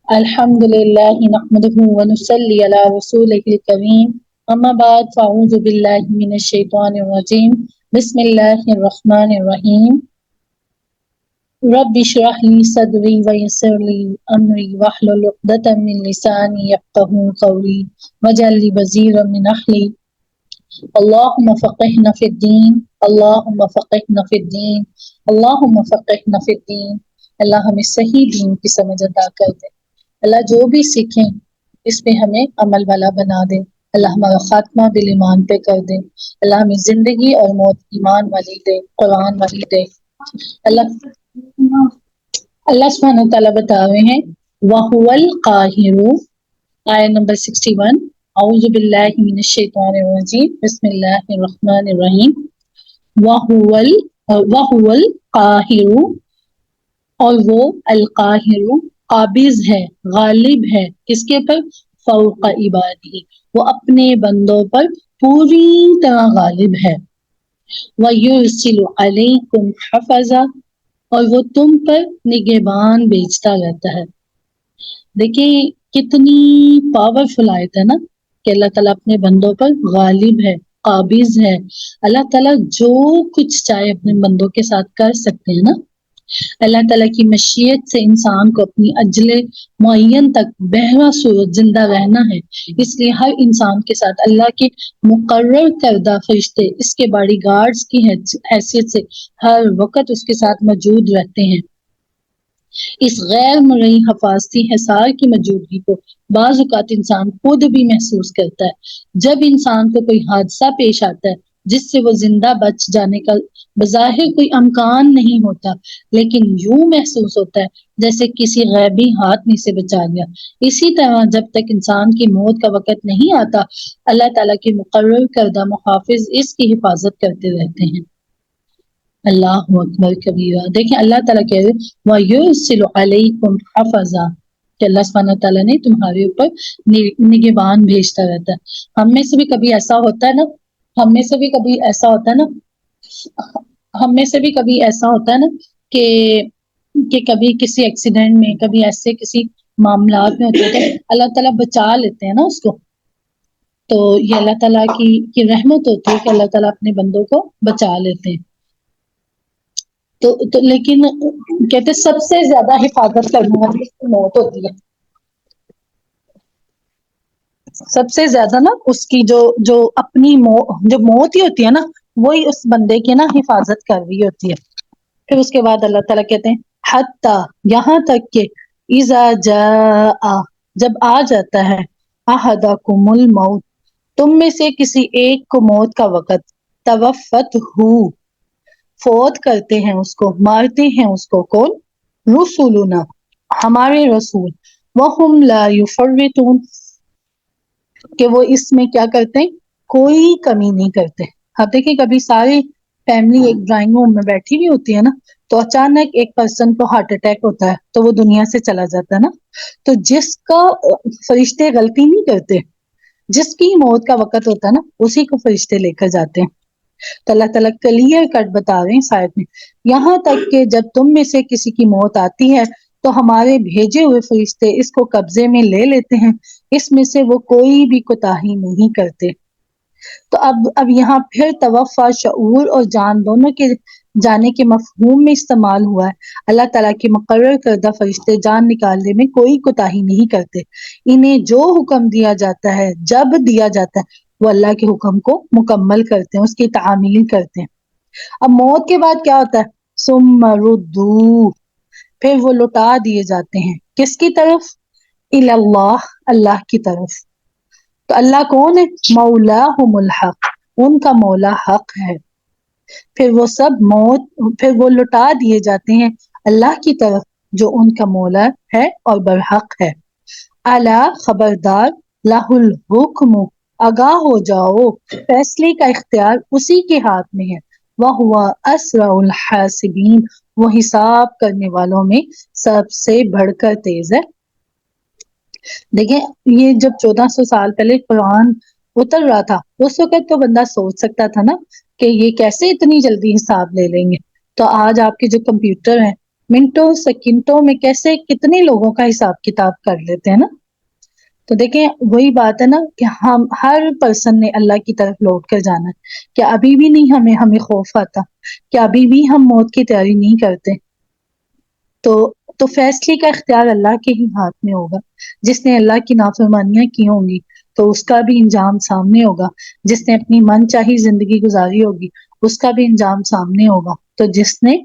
الحمد لله نحمده ونصلي على رسوله الكريم أما بعد فأعوذ بالله من الشيطان الرجيم بسم الله الرحمن الرحيم رب اشرح لي صدري ويسر لي أمري واحلل عقدة من لساني يفقهوا قولي واجعل لي وزيرا من أهلي اللهم فقهنا في الدين اللهم فقهنا في الدين اللهم فقهنا في الدين اللہ ہمیں صحیح دین کی سمجھ عطا کر دے. اللہ جو بھی سیکھیں اس پہ ہمیں عمل والا بنا دے. اللہ ہمارا خاتمہ دل ایمان پہ کر دے. اللہ ہمیں زندگی اور موت ایمان والی دے، قرآن والی دے. اللہ سبحانہ وتعالیٰ بتا رہے ہیں وَهُوَ الْقَاهِرُ آیت نمبر 61 اعوذ باللہ من الشیطان الرجیم بسم اللہ الرحمن الرحیم وَهُوَ الْقَاهِرُ اور وہ القاہر قابض ہے، غالب ہے کس کے پر؟ فوق عبادی، وہ اپنے بندوں پر پوری طرح غالب ہے. وَيُرْسِلُ عَلَيْكُمْ حَفَظًا اور وہ تم پر نگہبان بھیجتا رہتا ہے. دیکھیں کتنی پاورفل آیت ہے نا کہ اللہ تعالیٰ اپنے بندوں پر غالب ہے، قابض ہے. اللہ تعالیٰ جو کچھ چاہے اپنے بندوں کے ساتھ کر سکتے ہیں نا. اللہ تعالیٰ کی مشیت سے انسان کو اپنی اجل معین تک بہرا صورت زندہ رہنا ہے. اس لیے ہر انسان کے ساتھ اللہ کے مقرر کردہ فرشتے اس کے باڈی گارڈز کی حیثیت سے ہر وقت اس کے ساتھ موجود رہتے ہیں. اس غیر مرئی حفاظتی حصار کی موجودگی کو بعض اوقات انسان خود بھی محسوس کرتا ہے. جب انسان کو کوئی حادثہ پیش آتا ہے جس سے وہ زندہ بچ جانے کا بظاہر کوئی امکان نہیں ہوتا، لیکن یوں محسوس ہوتا ہے جیسے کسی غیبی ہاتھ نے اسے بچا لیا. اسی طرح جب تک انسان کی موت کا وقت نہیں آتا اللہ تعالیٰ کے مقرر کردہ محافظ اس کی حفاظت کرتے رہتے ہیں. اللہ اکبر کبیرہ. دیکھیں اللہ تعالیٰ کہہ رہے وَيُرْسِلُ عَلَيْكُمْ حَفَظًا کہ اللہ سبحانہ تعالیٰ نے تمہارے اوپر نگہبان بھیجتا رہتا ہے. ہم میں سے بھی کبھی ایسا ہوتا ہے نا ہم میں سے بھی کبھی ایسا ہوتا ہے نا کہ کبھی کسی ایکسیڈنٹ میں، کبھی ایسے کسی معاملات میں ہوتے ہیں اللہ تعالیٰ بچا لیتے ہیں نا اس کو. تو یہ اللہ تعالیٰ کی رحمت ہوتی ہے کہ اللہ تعالیٰ اپنے بندوں کو بچا لیتے ہیں. تو لیکن کہتے سب سے زیادہ حفاظت کرنے والی موت ہوتی ہے. سب سے زیادہ نا اس کی جو اپنی جو موت ہی ہوتی ہے نا وہی اس بندے کی نا حفاظت کر رہی ہوتی ہے. پھر اس کے بعد اللہ تعالیٰ کہتے ہیں حتی یہاں تک کہ اذا جاء جب آ جاتا ہے احدکم الموت تم میں سے کسی ایک کو موت کا وقت توفتہ فوت کرتے ہیں اس کو، مارتے ہیں اس کو. کون؟ رسولنا ہمارے رسول. وہم لا یفرطون کہ وہ اس میں کیا کرتے ہیں؟ کوئی کمی نہیں کرتے. آپ دیکھیں کبھی ساری فیملی ایک ڈرائنگ روم میں بیٹھی ہوئی ہوتی ہے نا تو اچانک ایک پرسن کو ہارٹ اٹیک ہوتا ہے تو وہ دنیا سے چلا جاتا ہے نا. تو جس کا فرشتے غلطی نہیں کرتے، جس کی موت کا وقت ہوتا ہے نا اسی کو فرشتے لے کر جاتے ہیں. تو اللہ تعالیٰ کلیئر کٹ بتا رہے ہیں شاید میں یہاں تک کہ جب تم میں سے کسی کی موت آتی ہے تو ہمارے بھیجے ہوئے فرشتے اس کو قبضے میں لے لیتے ہیں، اس میں سے وہ کوئی بھی کوتاہی نہیں کرتے. تو اب یہاں پھر توفع شعور اور جان دونوں کے جانے کے مفہوم میں استعمال ہوا ہے. اللہ تعالیٰ کے مقرر کردہ فرشتے جان نکالنے میں کوئی کوتاہی نہیں کرتے. انہیں جو حکم دیا جاتا ہے جب دیا جاتا ہے وہ اللہ کے حکم کو مکمل کرتے ہیں، اس کی تعمیل کرتے ہیں. اب موت کے بعد کیا ہوتا ہے؟ ثم ردوا پھر وہ لوٹا دیے جاتے ہیں کس کی طرف؟ الی اللہ اللہ کی طرف. تو اللہ کون ہے؟ مولاہم الحق ان کا مولا حق ہے. پھر وہ سب پھر وہ لوٹا دیے جاتے ہیں اللہ کی طرف جو ان کا مولا ہے اور برحق ہے. الا خبردار لہ الحکم آگاہ ہو جاؤ فیصلے کا اختیار اسی کے ہاتھ میں ہے. وَهُوَ أَسْرَعُ الْحَاسِبِينَ وہ حساب کرنے والوں میں سب سے بڑھ کر تیز ہے. دیکھیں یہ جب 1400 سال پہلے قرآن اتر رہا تھا اس وقت تو بندہ سوچ سکتا تھا نا کہ یہ کیسے اتنی جلدی حساب لے لیں گے. تو آج آپ کے جو کمپیوٹر ہیں منٹوں سیکنڈوں میں کیسے کتنے لوگوں کا حساب کتاب کر لیتے ہیں نا. تو دیکھیں وہی بات ہے نا کہ ہم ہر پرسن نے اللہ کی طرف لوٹ کر جانا ہے. کیا ابھی بھی نہیں ہمیں خوف آتا؟ کیا ابھی بھی ہم موت کی تیاری نہیں کرتے؟ تو فیصلے کا اختیار اللہ کے ہی ہاتھ میں ہوگا. جس نے اللہ کی نافرمانیاں کی ہوں گی تو اس کا بھی انجام سامنے ہوگا. جس نے اپنی من چاہی زندگی گزاری ہوگی اس کا بھی انجام سامنے ہوگا. تو جس نے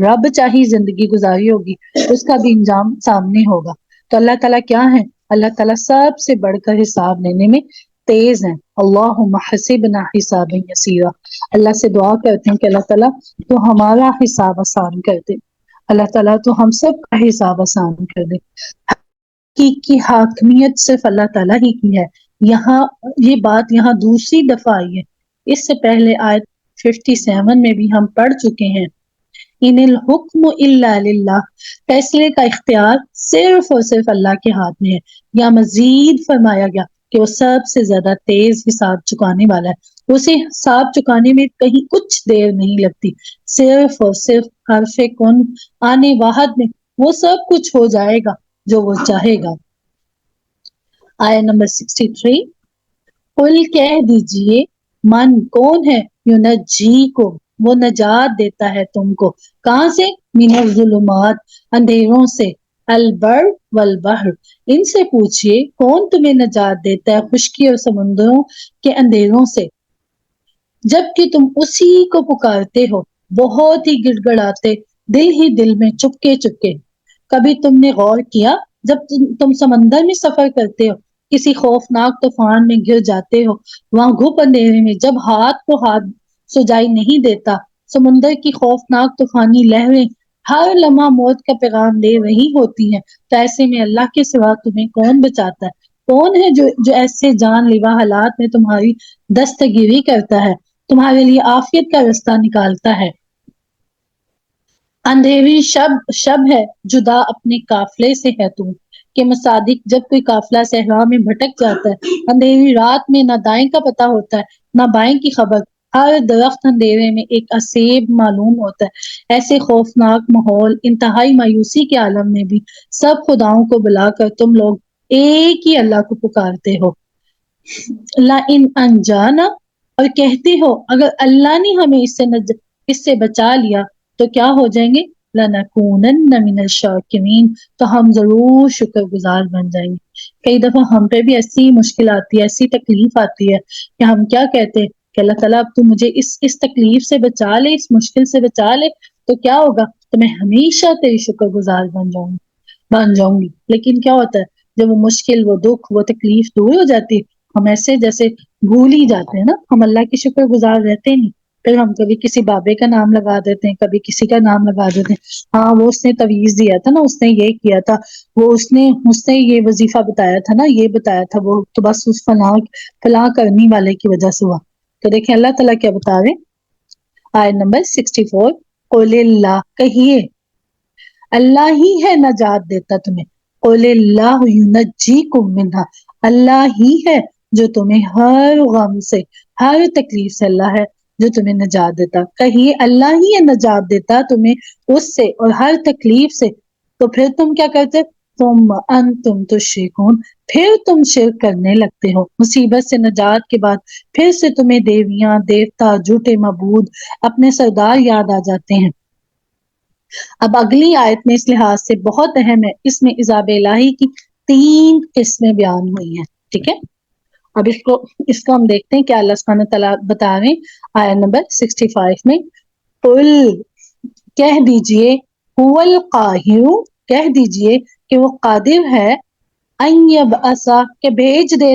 رب چاہی زندگی گزاری ہوگی اس کا بھی انجام سامنے ہوگا. تو اللہ تعالیٰ کیا ہے؟ اللہ تعالیٰ سب سے بڑھ کر حساب لینے میں تیز ہیں. اللہم حسبنا حسابا یسیرا. اللہ سے دعا کرتے ہیں کہ اللہ تعالیٰ تو ہمارا حساب آسان کر دے. اللہ تعالیٰ تو ہم سب کا حساب آسان کر دے. کی حاکمیت صرف اللہ تعالیٰ ہی کی ہے. یہاں یہ بات یہاں دوسری دفعہ آئی ہے. اس سے پہلے آیت 57 میں بھی ہم پڑھ چکے ہیں. ان الحکم الا للہ. فیصلے کا اختیار صرف اور صرف اللہ کے ہاتھ میں ہے. یا مزید فرمایا گیا کہ وہ سب سے زیادہ تیز حساب چکانے والا ہے. اسے حساب چکانے میں کہیں کچھ دیر نہیں لگتی. صرف اور صرف حرف کن آنے واحد میں وہ سب کچھ ہو جائے گا جو وہ چاہے گا. آیا نمبر 63. قل کہہ دیجئے من کون ہے ینجیکم وہ نجات دیتا ہے تم کو. کہاں سے؟ من الظلمات اندھیروں سے. البر والبحر ان سے پوچھئے کون تمہیں نجات دیتا ہے خشکی اور سمندروں کے اندھیروں سے. جبکہ تم اسی کو پکارتے ہو بہت ہی گڑ گڑاتے دل ہی دل میں چپکے چپکے. کبھی تم نے غور کیا جب تم سمندر میں سفر کرتے ہو کسی خوفناک طوفان میں گر جاتے ہو وہاں گھپ اندھیرے میں جب ہاتھ کو ہاتھ سجائی نہیں دیتا سمندر کی خوفناک طوفانی لہریں ہر لمحہ موت کا پیغام دے رہی ہوتی ہیں. تو ایسے میں اللہ کے سوا تمہیں کون بچاتا ہے؟ کون ہے جو ایسے جان لیوا حالات میں تمہاری دستگیری کرتا ہے تمہارے لیے عافیت کا رستہ نکالتا ہے؟ اندھیری شب ہے جدا اپنے قافلے سے ہے تم کہ مصادق جب کوئی قافلہ صحرا میں بھٹک جاتا ہے اندھیری رات میں نہ دائیں کا پتہ ہوتا ہے نہ بائیں کی خبر. ہر درخت اندھیرے میں ایک اسیب معلوم ہوتا ہے. ایسے خوفناک ماحول انتہائی مایوسی کے عالم میں بھی سب خداؤں کو بلا کر تم لوگ ایک ہی اللہ کو پکارتے ہو. لئن انجانا اور کہتے ہو اگر اللہ نے ہمیں اس سے بچا لیا تو کیا ہو جائیں گے؟ لَنَكُونَنَّ مِنَ الشَّاكِرِينَ تو ہم ضرور شکر گزار بن جائیں گے. کئی دفعہ ہم پہ بھی ایسی مشکل آتی ہے ایسی تکلیف آتی ہے کہ ہم کیا کہتے ہیں کہ اللہ تعالیٰ اب تو مجھے اس تکلیف سے بچا لے اس مشکل سے بچا لے تو کیا ہوگا؟ تو میں ہمیشہ تیری شکر گزار بن جاؤں گی. لیکن کیا ہوتا ہے جب وہ مشکل وہ دکھ وہ تکلیف دور ہو جاتی ہے ہم ایسے جیسے بھول ہی جاتے ہیں نا. ہم اللہ کی شکر گزار رہتے نہیں. پھر ہم کبھی کسی بابے کا نام لگا دیتے ہیں کبھی کسی کا نام لگا دیتے ہیں. ہاں وہ اس نے تویز دیا تھا نا اس نے یہ کیا تھا وہ اس نے یہ وظیفہ بتایا تھا نا یہ بتایا تھا وہ تو بس اس فلاں کرنے والے کی وجہ سے ہوا. تو دیکھیں اللہ تعالیٰ کیا بتا رہے. آیت نمبر 64. قل اللہ کہیے اللہ ہی ہے نجات دیتا تمہیں. قل اللہ ینجیکم منہا اللہ ہی ہے جو تمہیں ہر غم سے ہر تکلیف سے اللہ ہے جو تمہیں نجات دیتا. کہیے اللہ ہی ہے نجات دیتا تمہیں اس سے اور ہر تکلیف سے. تو پھر تم کیا کرتے؟ ثم انتم تشرکون پھر تم شرک کرنے لگتے ہو. مصیبت سے نجات کے بعد پھر سے تمہیں دیویاں دیوتا جھوٹے معبود اپنے سردار یاد آ جاتے ہیں. اب اگلی آیت میں اس لحاظ سے بہت اہم ہے. اس میں عذاب الہی کی 3 قسمیں بیان ہوئی ہیں. ٹھیک ہے اب اس کو ہم دیکھتے ہیں کیا اللہ سبحانہ تعالیٰ بتا رہے ہیں. آیت نمبر 65 میں قل کہہ دیجئے هو القاہر کہہ دیجئے کہ وہ قادر ہے ان یبعث کہ بھیج دے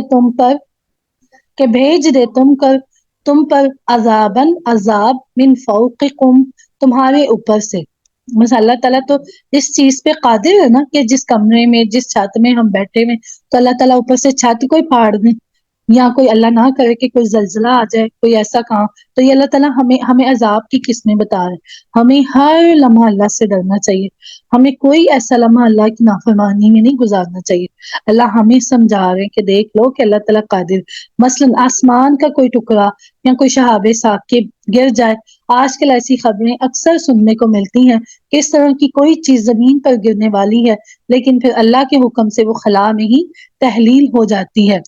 تم پر عذاباً عذاب من فوقکم تمہارے اوپر سے. بس اللہ تعالیٰ تو اس چیز پہ قادر ہے نا کہ جس کمرے میں جس چھت میں ہم بیٹھے ہوئے تو اللہ تعالیٰ اوپر سے چھت کوئی پھاڑ دیں. یا کوئی اللہ نہ کرے کہ کوئی زلزلہ آ جائے، کوئی ایسا کام، تو یہ اللہ تعالیٰ ہمیں عذاب کی قسمیں بتا رہے ہیں۔ ہمیں ہر لمحہ اللہ سے ڈرنا چاہیے، ہمیں کوئی ایسا لمحہ اللہ کی نافرمانی میں نہیں گزارنا چاہیے۔ اللہ ہمیں سمجھا رہے ہیں کہ دیکھ لو کہ اللہ تعالیٰ قادر، مثلا آسمان کا کوئی ٹکڑا یا کوئی شہاب ثاقب گر جائے۔ آج کل ایسی خبریں اکثر سننے کو ملتی ہیں کہ اس طرح کی کوئی چیز زمین پر گرنے والی ہے، لیکن پھر اللہ کے حکم سے وہ خلا میں ہی تحلیل ہو جاتی ہے۔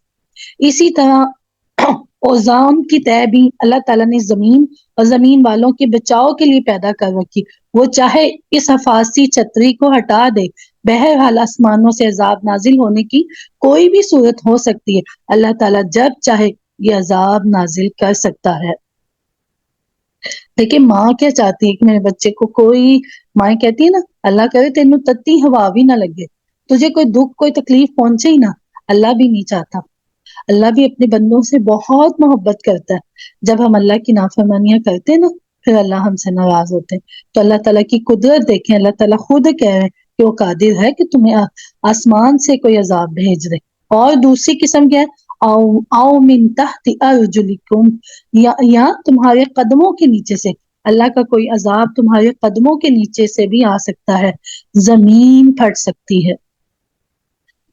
اسی طرح اوزام کی طے بھی اللہ تعالیٰ نے زمین اور زمین والوں کے بچاؤ کے لیے پیدا کر رکھی۔ وہ چاہے اس حفاظتی چھتری کو ہٹا دے، بہرحال آسمانوں سے عذاب نازل ہونے کی کوئی بھی صورت ہو سکتی ہے، اللہ تعالیٰ جب چاہے یہ عذاب نازل کر سکتا ہے۔ دیکھیں ماں کیا چاہتی ہے کہ میرے بچے کو کوئی، ماں کہتی ہے نا اللہ کرے تینوں تتی ہوا بھی نہ لگے، تجھے کوئی دکھ کوئی تکلیف پہنچے ہی نہ، اللہ بھی نہیں چاہتا۔ اللہ بھی اپنے بندوں سے بہت محبت کرتا ہے۔ جب ہم اللہ کی نافرمانیاں کرتے ہیں نا، پھر اللہ ہم سے ناراض ہوتے ہیں۔ تو اللہ تعالیٰ کی قدرت دیکھیں، اللہ تعالیٰ خود کہہ رہے ہیں کہ وہ قادر ہے کہ تمہیں آسمان سے کوئی عذاب بھیج دے۔ اور دوسری قسم کیا ہے، او من تحت ارجلکم، یا تمہارے قدموں کے نیچے سے، اللہ کا کوئی عذاب تمہارے قدموں کے نیچے سے بھی آ سکتا ہے، زمین پھٹ سکتی ہے۔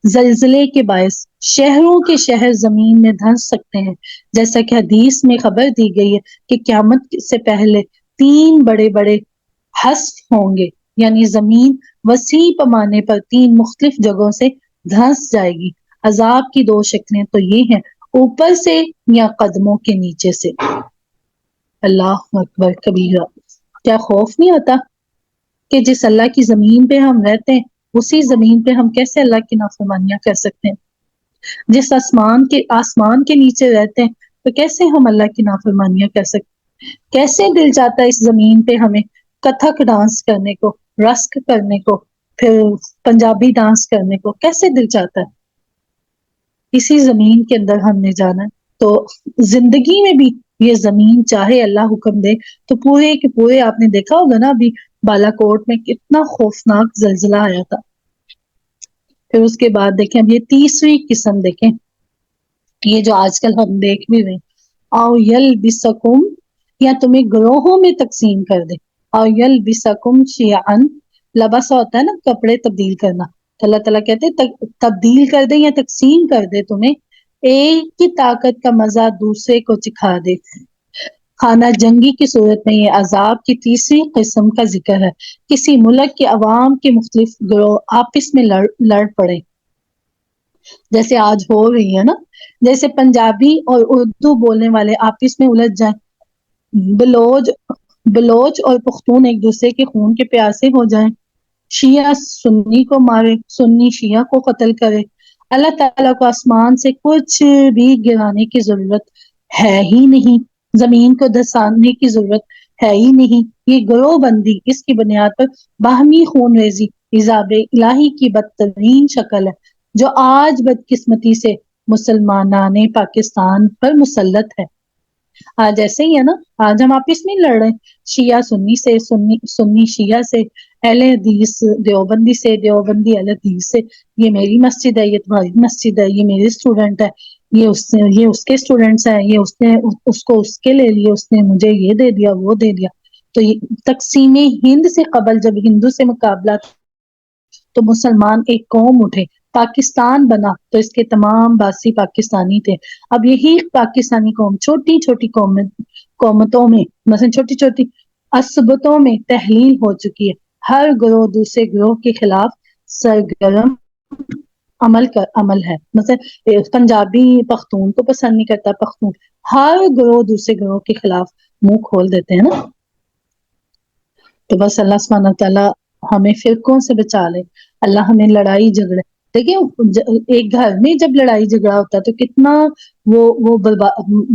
زلزلے کے باعث شہروں کے شہر زمین میں دھنس سکتے ہیں، جیسا کہ حدیث میں خبر دی گئی ہے کہ قیامت سے پہلے 3 بڑے بڑے حسف ہوں گے، یعنی زمین وسیع پیمانے پر 3 مختلف جگہوں سے دھنس جائے گی۔ عذاب کی 2 شکلیں تو یہ ہیں، اوپر سے یا قدموں کے نیچے سے۔ اللہ اکبر کبیرہ، کیا خوف نہیں ہوتا کہ جس اللہ کی زمین پہ ہم رہتے ہیں اسی زمین پہ ہم کیسے اللہ کی نافرمانیاں کر سکتے ہیں؟ جس آسمان کے نیچے رہتے ہیں تو کیسے ہم اللہ کی نافرمانیاں کر سکتے ہیں؟ کیسے دل چاہتا ہے اس زمین پہ ہمیں کتھک ڈانس کرنے کو، رقص کرنے کو، پھر پنجابی ڈانس کرنے کو، کیسے دل چاہتا ہے؟ اسی زمین کے اندر ہم نے جانا ہے۔ تو زندگی میں بھی یہ زمین چاہے اللہ حکم دے تو پورے کے پورے، آپ نے دیکھا ہوگا نا ابھی بالا کوٹ میں کتنا خوفناک زلزلہ آیا تھا۔ پھر اس کے بعد دیکھیں اب یہ تیسری قسم دیکھیں، یہ جو آج کل ہم دیکھ بھی رہے، او یلبسکم، یا تمہیں گروہوں میں تقسیم کر دے، او یلبسکم شیعن، لباسا ہوتا ہے نا کپڑے تبدیل کرنا، تو اللہ تعالیٰ کہتے ہیں تبدیل کر دے یا تقسیم کر دے تمہیں، ایک کی طاقت کا مزہ دوسرے کو چکھا دے۔ خانہ جنگی کی صورت میں یہ عذاب کی تیسری قسم کا ذکر ہے، کسی ملک کے عوام کے مختلف گروہ آپس میں لڑ پڑے، جیسے آج ہو رہی ہے نا، جیسے پنجابی اور اردو بولنے والے آپس میں الجھ جائیں، بلوچ اور پختون ایک دوسرے کے خون کے پیاسے ہو جائیں، شیعہ سنی کو مارے، سنی شیعہ کو قتل کرے۔ اللہ تعالیٰ کو آسمان سے کچھ بھی گرانے کی ضرورت ہے ہی نہیں، زمین کو دھسانے کی ضرورت ہے ہی نہیں۔ یہ گروہ بندی اس کی بنیاد پر باہمی خون ریزی عذاب الہی کی بدترین شکل ہے، جو آج بدقسمتی سے مسلمانان پاکستان پر مسلط ہے۔ آج ایسے ہی ہے نا، آج ہم آپس میں لڑ رہے ہیں، شیعہ سنی سے، سنی شیعہ سے، اہل حدیث دیوبندی سے، دیوبندی اہل حدیث سے، یہ میری مسجد ہے، یہ تمہاری مسجد ہے، یہ میری اسٹوڈنٹ ہے، یہ اس کے اسٹوڈنٹس ہیں، یہ اس نے اس کو اس کے لے لیے، اس نے مجھے یہ دے دیا وہ دے دیا۔ تو یہ تقسیم ہند سے قبل جب ہندو سے مقابلہ تو مسلمان ایک قوم اٹھے، پاکستان بنا تو اس کے تمام باسی پاکستانی تھے۔ اب یہی پاکستانی قوم چھوٹی چھوٹی قومتوں میں، مثلا چھوٹی چھوٹی عصبتوں میں تحلیل ہو چکی ہے۔ ہر گروہ دوسرے گروہ کے خلاف سرگرم عمل ہے، مثلا پنجابی پختون کو پسند نہیں کرتا، پختون ہر گروہ دوسرے گروہ کے خلاف منہ کھول دیتے ہیں نا۔ تو بس اللہ سبحانہ تعالیٰ ہمیں فرقوں سے بچا لے، اللہ ہمیں لڑائی جھگڑے، دیکھیں ایک گھر میں جب لڑائی جھگڑا ہوتا ہے تو کتنا وہ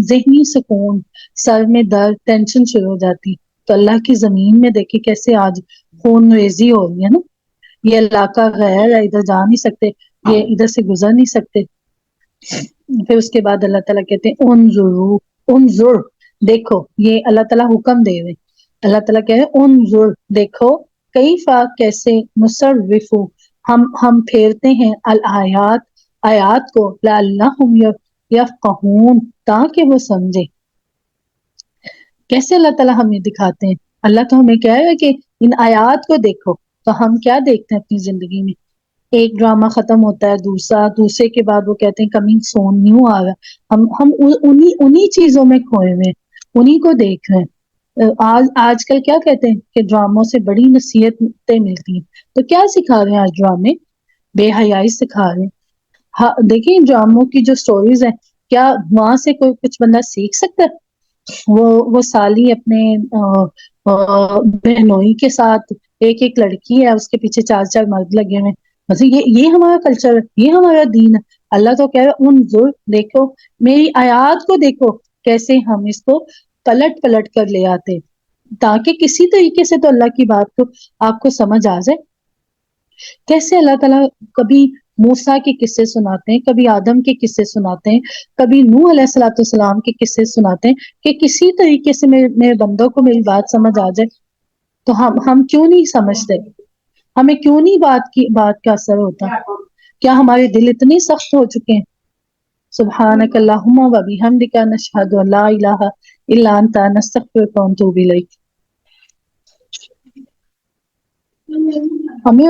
ذہنی سکون، سر میں درد، ٹینشن شروع ہو جاتی، تو اللہ کی زمین میں دیکھیں کیسے آج خون ریزی ہو رہی ہے نا۔ یہ علاقہ غیر ہے، ادھر جا نہیں سکتے، یہ ادھر سے گزر نہیں سکتے۔ پھر اس کے بعد اللہ تعالیٰ کہتے ہیں انظر، دیکھو، یہ اللہ تعالیٰ حکم دے رہے، اللہ تعالیٰ کہہ رہے انظر، دیکھو، کیفا، کیسے، نصرف، ہم پھیرتے ہیں الآیات، آیات کو، لعلہم یفقہون تاکہ وہ سمجھے. کیسے اللہ تعالیٰ ہمیں دکھاتے ہیں؟ اللہ تو ہمیں کہہ رہا ہے کہ ان آیات کو دیکھو. تو ہم کیا دیکھتے ہیں اپنی زندگی میں؟ ایک ڈرامہ ختم ہوتا ہے، دوسرے کے بعد وہ کہتے ہیں کمنگ سون نیو آ رہا. ہم انہی چیزوں میں کھوئے ہوئے، انہی کو دیکھ رہے ہیں. آج کل کیا کہتے ہیں کہ ڈراموں سے بڑی نصیحتیں ملتی ہیں. تو کیا سکھا رہے ہیں آج ڈرامے؟ بے حیائی سکھا رہے ہیں. ہاں دیکھیں ڈراموں کی جو سٹوریز ہیں، کیا وہاں سے کوئی کچھ بندہ سیکھ سکتا ہے؟ وہ سالی اپنے بہنوئی کے ساتھ، ایک لڑکی ہے اس کے پیچھے 4 مرد لگے ہوئے. مطلب یہ ہمارا کلچر ہے، یہ ہمارا دین ہے. اللہ تو کہہ رہا انظر، دیکھو میری آیات کو، دیکھو کیسے ہم اس کو پلٹ کر لے آتے، تاکہ کسی طریقے سے تو اللہ کی بات کو آپ کو سمجھ آ جائے. کیسے اللہ تعالیٰ کبھی موسیٰ کے قصے سناتے ہیں، کبھی آدم کے قصے سناتے ہیں، کبھی نوح علیہ السلام کے قصے سناتے ہیں کہ کسی طریقے سے میرے بندوں کو میری بات سمجھ آ جائے. تو ہم کیوں نہیں سمجھتے؟ ہمیں کیوں نہیں بات کا اثر ہوتا؟ کیا ہمارے دل اتنے سخت ہو چکے ہیں؟ سبحانک اللہم و بحمدک نشہد ان لا الہ الا انت نستغفرک ونتوب الیک. ہمیں